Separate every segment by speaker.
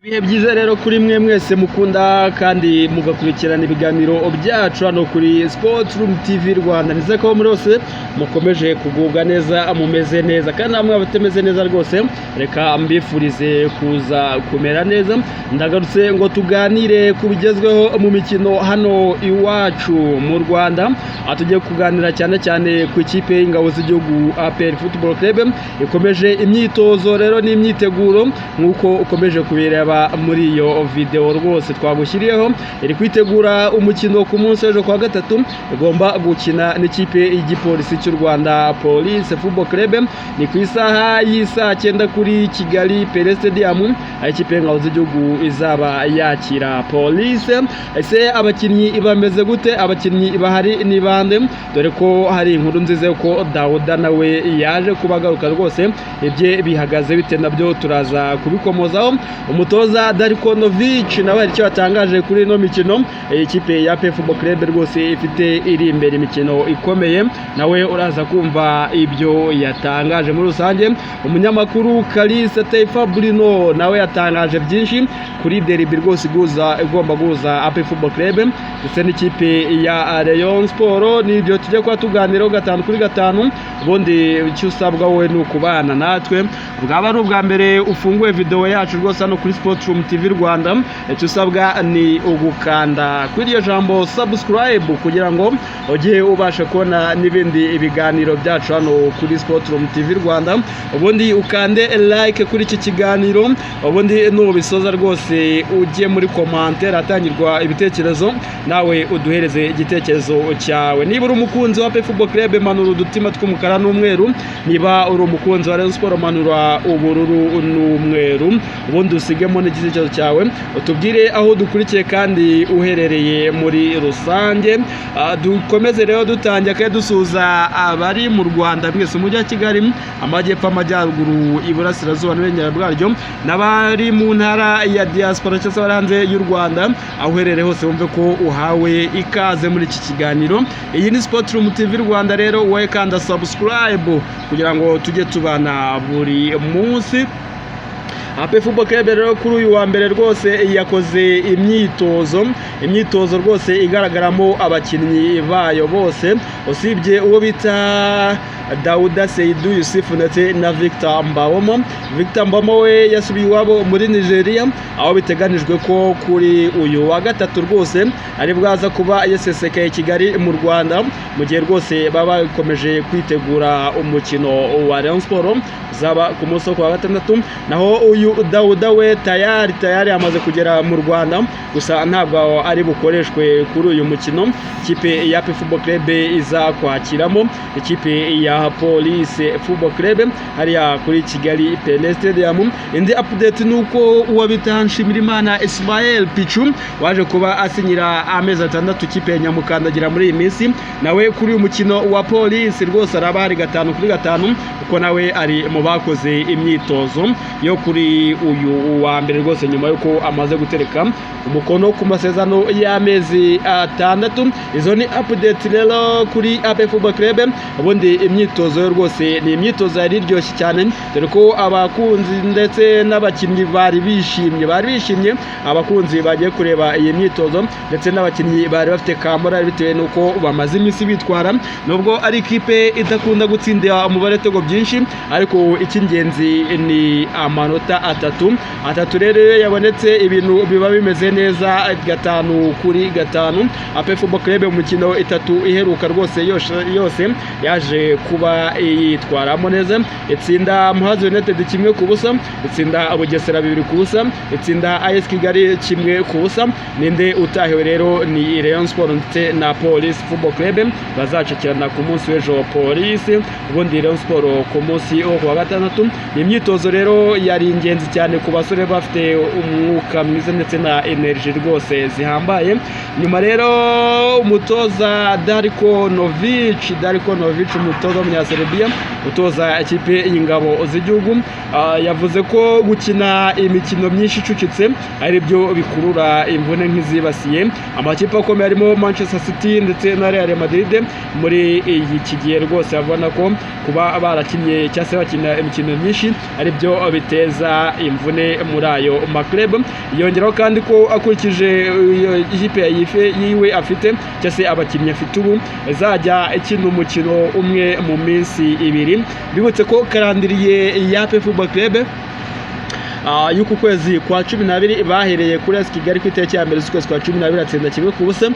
Speaker 1: Ibihe byiza rero kuri mwe mwese mukunda kandi mugakurikirana ibiganiro byacu hano kuri Sport Room TV Rwanda. Nizeye ko muri bose mukomeje kugubwa neza, mumeze neza kandi namwe abatemeze neza rwose reka mbifurize kuza kumera neza. Ndagarutse ngo tuganire ku bigezweho mu mikino hano iwacu mu Rwanda. Tugiye kuganira cyane cyane ku ikipe y'ingabo z'igihugu APR Football Club ikomeje imyitozo rero n'imyiteguro nkuko ukomeje kubireba muri iyo video rwose twagushyiriyeho. Iri kwitegura umukino ku munsi w'ejo kwa gatatu, igomba gukina n'ikipe y'igipolisi cy'u Rwanda Police Football Club. Ni ku isaha y'isa 9 kuri Kigali Pele Stadium, ikipe y'ingabo z'igihugu izaba yakira Police. Ese abakinnyi bameze gute? Abakinnyi bahari ni bande? Dore ko hari inkuru nziza ko Dawuda nawe yaje kubagaruka rwose, ibye bihagaze bite nabyo turaza kubikomozaho. Umutoza Darikonovic nawe hari icyo yatangaje kuri ino mikino. Ikipe ya APR Football Club rwose ifite iri imbere imikino ikomeye, nawe uraza kumva ibyo yatangaje muri rusange. Umunyamakuru Kalisa Taifa Bruno nawe yatangaje byinshi kuri derby rwose igomba guhuza APR Football Club ndetse n'ikipe ya Rayon Sport. Nibyo tujye kwa tuganiraho 5 kuri 5. Ubundi icyo usabwa wowe ni ukubana natwe, bwaba ari ubwa mbere ufunguye video yacu rwose hano kuri Sport Room TV Rwanda. Icyo usabwa ni ugukanda kuri iyo jambo subscribe kugira ngo ujye ubasha kubona n'ibindi ibiganiro byacu hano kuri Sport Room TV Rwanda. Ubundi ukande like kuri iki kiganiro, ubundi nubisoza rwose ujye muri commentaire atangirwa ibitekerezo, nawe uduhereze igitekerezo cyawe. Niba uri umukunzi wa APR Football Club manura udutima tw'umukara n'umweru, niba uri umukunzi wa Rayon Sport manura ubururu n'umweru. Ubundi usigemo n'igitekerezo cyawe, utubwire aho dukurikiye kandi uherereye muri rusange. Dukomeze rero dutangira kandi dusuza abari mu Rwanda mwese mujya Kigali, amajyepfo, amajyaruguru, iburasirazuba n'uburengera bwaryo, n'abari mu ntara ya diaspora cyangwa se hanze y'u Rwanda. Aho uherereye hose wumve ko uhawe ikaze muri iki kiganiro. Iyi ni Sport Room TV Rwanda rero, wowe kanda subscribe kugira ngo tujye tubana buri munsi. APR Football Club rero kuri uyu wa mbere rwose yakoze imyitozo rwose igaragaramo abakinnyi bayo bose, usibye uwo bita Dawuda Seydou Yusufu ndetse na Victor Mbawoma. Victor Mbawoma we yasubiye iwabo muri Nigeria, aho biteganijwe ko kuri uyu wa gatatu rwose ari bwaza kuba yasesekaye Kigali mu Rwanda, mu gihe rwose baba bakomeje kwitegura umukino wa Rayon Sport zaba ku munsi wa gatandatu. Naho uyu Dawuda we tayari amaze kugera mu Rwanda, gusa ntabwo ari bukoreshwe kuri uyu mukino. Ikipe ya APR Football Club iza kwakiramo ikipe ya Police Football Club hariya kuri Kigali Pele Stadium. Indi update nuko uwabita Nshimirimana Ismael Pichu waje kuba asinyira amezi 6 ikipe ya Nyamukandagira muri iyi minsi, nawe kuri uyu mukino wa Police rwose araba hari 5 kuri 5 kuko nawe ari mu bakoze imyitozo yo kuri uyu wa mbere rwose, nyuma yuko amaze gutereka umukono ku masezerano y'amezi 6. Izo ni update rero kuri APR Football Club. Ubundi imyitozo rwose ni imyitozo yari iryoshye cyane, dore ko abakunzi ndetse n'abakinnyi bari bishimye. Abakunzi bagiye kureba iyi myitozo ndetse n'abakinnyi bari bafite kamora bitewe nuko bamaze iminsi bitwara, nubwo ari ikipe idakunda gutsindira umubare tego byinshi, ariko icy'ingenzi ni amanota 3 rero yabonetse ibintu biba bimeze neza 5 kuri 5. APR Football Club umukino 3 iheruka rwose yose yaje kuba yitwaramo neza. Itsinda Muhazi United 1-0, itsinda Bugesera 2-0, itsinda AS Kigali 1-0. Ninde utahiwe rero ni Rayon Sport ndetse na Police Football Club bazacakirana ku munsi w'ejo Police, ubundi Rayon Sport ku munsi wa gatandatu. Ni imyitozo rero yari ingenzi cyane ku basore bafite umwuka mwiza ndetse na energy rwose zihambaye. Nyuma rero umutoza Darikonovic umutoza w'Umunyaserbia utoza ikipe y'ingabo z'igihugu yavuze ko gukina imikino myinshi icucitse ari byo bikurura imvune nk'izibasiye amakipe akomeye arimo Manchester City ndetse na Real Madrid. Muri iki gihe rwose abona ko kuba barakinnye cyangwa se bakina imikino myinshi ari byo biteza biteza imvune muri ayo maklub. Yongeraho kandi ko akurikije ikipe yiwe afite cyangwa se abakinnyi afite ubu izajya ikina umukino umwe mu minsi ibiri. Bibutse ko karandiriye ya APR Football Club y'uku kwezi kwa 12 bahereye kuri AS Kigali ku itariki ya mbere z'ukwezi kwa 12 atsinda kimwe ku busa.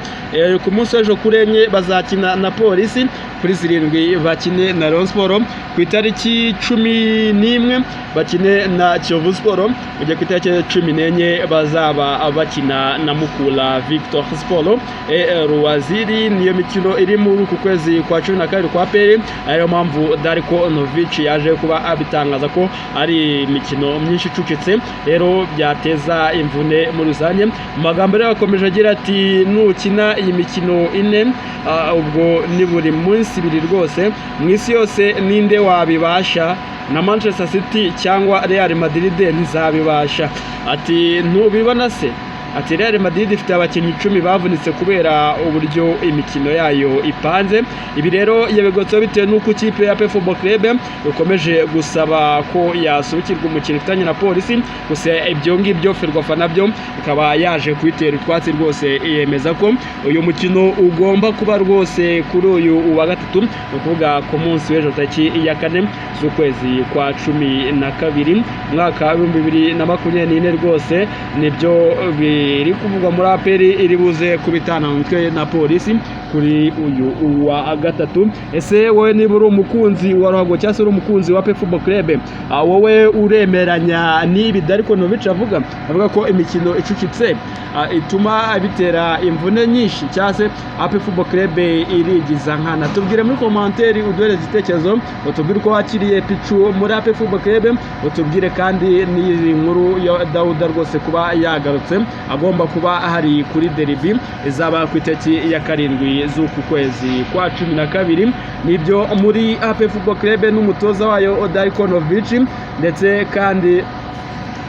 Speaker 1: Ku munsi w'ejo kuri enye bazakina na Polisi, kuri 7 bakine na Rayon Sport, ku itariki 11 bakine na Kiyovu Sport, ujya ku itariki 14 bazaba bakina na Mukura Victor Sport. Ruwaziri niyo mikino iri muri uku kwezi kwa 12 kwa APR, ariyo mpamvu Darko Novic yaje kuba abitangaza ko ari imikino myinshi icukitse rero byateza imvune muri rusange. Mu magambo rero akomeje agira ati nukina iyi mikino ine ubwo ni buri munsi ibiri rwose mu isi yose ninde wabibasha, na Manchester City cyangwa Real Madrid ntizabibasha. Ati ntubibona se? Ati Real Madrid ifite abakinnyi 10 bavunitse kubera uburyo imikino yayo ipanze. Ibi rero yabigotso bitewe n'uko ikipe ya APR Football Club ikomeje gusaba ko yasubikirwa umukino ifitanye na Polisi, gusa ibyo ngibyo Ferwafa nabyo ikaba yaje kwitera utwatsi rwose, yemeza ko uyu mukino ugomba kuba rwose kuri uyu wa gatatu, ukuvuga ku munsi w'ejo tariki ya 4 z'ukwezi kwa 12 mwaka wa 2024 rwose. Nibyo iri kuvugwa muri APR iri buze kubitana umutwe na Polisi kuri uyu wa gatatu. Ese wowe niba uri umukunzi wa ruhago cyangwa se uri umukunzi wa APR Football Club, wowe uremeranya n'ibi Darko Novic avuga ko imikino icukitse ituma bitera imvune nyinshi cyangwa se APR Football Club irigiza nkana? Tubwire muri commentaire, uduhereze igitekerezo, utubwire ko wakiriye picu muri APR Football Club, utubwire kandi n'iyi nkuru ya Dauda rwose kuba yagarutse agomba kuba hari kuri derby izaba ku itariki ya 7 z'uku kwezi kwa 12. Nibyo muri APR Football Club n'umutoza wayo Darko Novic, ndetse kandi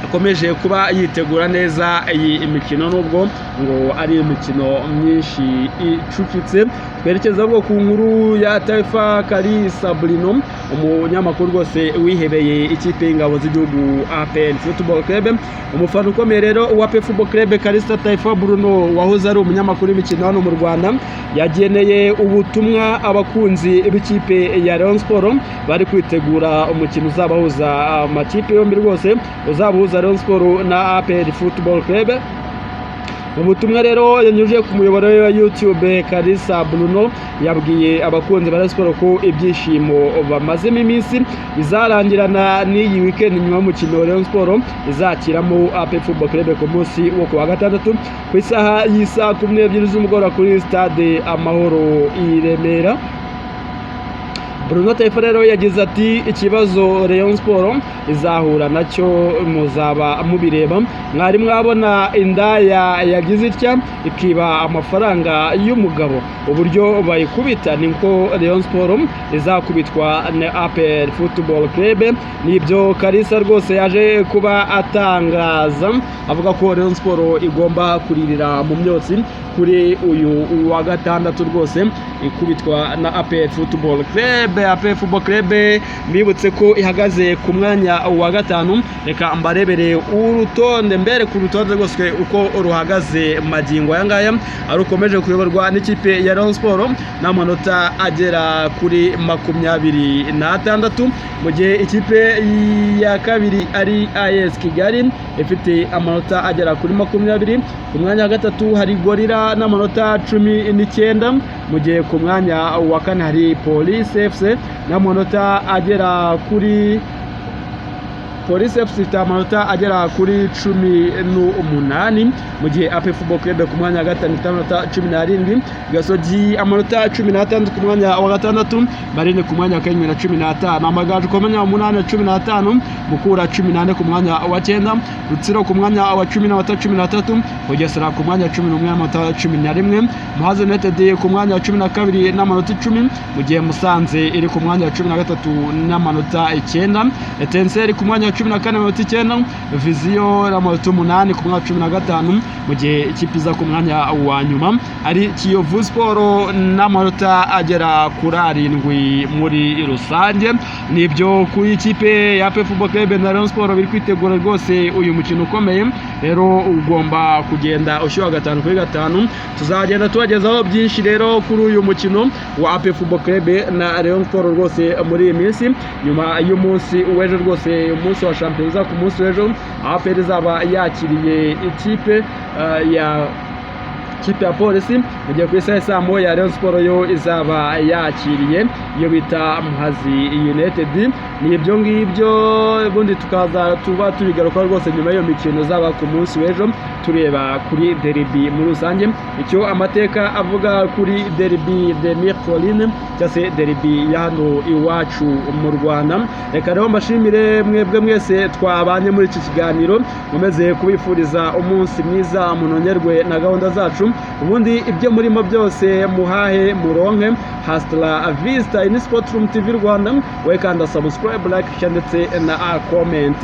Speaker 1: akomeje kuba yitegura neza iyi imikino nubwo ngo ari imikino myinshi icukitse. Twerekeza bwo ku nkuru ya Taifa Kalisa Bruno, umunyamakuru rwose wihebeye ikipe y'ingabo z'igihugu APR Football Club. Umufana ukomeye rero wa APR Football Club Kalisa Taifa Bruno wahoze ari umunyamakuru w'imikino hano mu Rwanda, yageneye ubutumwa abakunzi b'ikipe ya Rayon Sport bari kwitegura umukino uzabahuza amakipe yombi rwose, uzabahuza Rayon Sport na APR Football Club. Ubutumwa rero yanyuje ku muyoboro wa YouTube, Kalisa Bruno yabwiye abakunzi ba Rayon Sport ko ibyishimo bamazemo iminsi bizarangirana n'iyi weekend nyuma y'umukino wa Rayon Sport izakiramo APR Football Club ku munsi wo ku wa gatandatu ku isaha y'isa 12 z'umugoroba kuri stade Amahoro i Remera. Bruno Taifa rero yagize ati ikibazo Rayon Sport izahura nacyo muzaba mubireba, mwari mwabona indaya yagize itya ikiba amafaranga y'umugabo, uburyo bayikubita niko Rayon Sport izakubitwa na APR Football Club. Nibyo Kalisa rwose yaje kuba atangaza, avuga ko Rayon Sport igomba kuririra mu myotsi kuri uyu wa gatandatu rwose ikubitwa na APR Football Club. APR Football Club mbibutse ko ihagaze ku mwanya wa gatanu. Reka mbarebere urutonde mbere ku rutonde rwose uko ruhagaze magingo aya ngaya, arukomeje kuyoborwa n'ikipe ya Rayon Sport n'amanota agera kuri 26, mu gihe ikipe ya kabiri ari AS Kigali ifite amanota agera kuri 20. Ku mwanya wa gatatu hari Gorilla n'amanota 19, mu gihe ku mwanya wa kane hari Police FC n'amanota agera kuri Police FC ifite amanota agera kuri 18, mu gihe APR Football Club ku mwanya wa gatanu ifite amanota 17, Gasogi amanota 16 ku mwanya wa gatandatu, Marine ku mwanya wa 15, Amagaju ku mwanya wa 8 Mukura 18 ku mwanya wa 9, Rutsiro ku mwanya wa 13, Bugesera ku mwanya wa 11 n'amanota 11, Muhazi United ku mwanya wa 12 n'amanota 10, mu gihe Musanze iri ku mwanya wa 13 n'amanota 9, Etincelle ku mwanya 14 amanota 9, Viziyo n'amanota 8 ku mwanya wa 15, mu gihe ikipe iza ku mwanya wa nyuma ari Kiyovu Sport n'amanota agera kuri 7 muri rusange. Nibyo ku ikipe ya APR Football Club na Rayon Sport biri kwitegura rwose uyu mukino ukomeye, rero ugomba kugenda ushyuha 5-5. Tuzagenda tubagezaho byinshi rero kuri uyu mukino wa APR Football Club na Rayon Sport rwose muri iyi minsi, nyuma y'umunsi w'ejo rwose, umunsi wa Champions ku munsi w'ejo APR izaba yakiriye ikipe ya Polisi, mu gihe ku isaha saa moya Rayon Sport yo izaba yakiriye iyo bita Muhazi United. Ni ibyo ngibyo, ubundi tukaza tuba tubigaruka rwose nyuma y'iyo mikino zaba ku munsi w'ejo, tureba kuri derby muri rusange, icyo amateka avuga kuri derby de Mircoline cyangwa se derby ya hano iwacu mu Rwanda. Reka rero mbashimire mwebwe mwese twabanye muri iki kiganiro, nkomeze kubifuriza umunsi mwiza, munongerwe na gahunda zacu, ubundi ibyo murimo byose muhahe muronke. Hasta la vista in Sport Room TV Rwanda, we kanda subscribe, like, share ndetse na comment.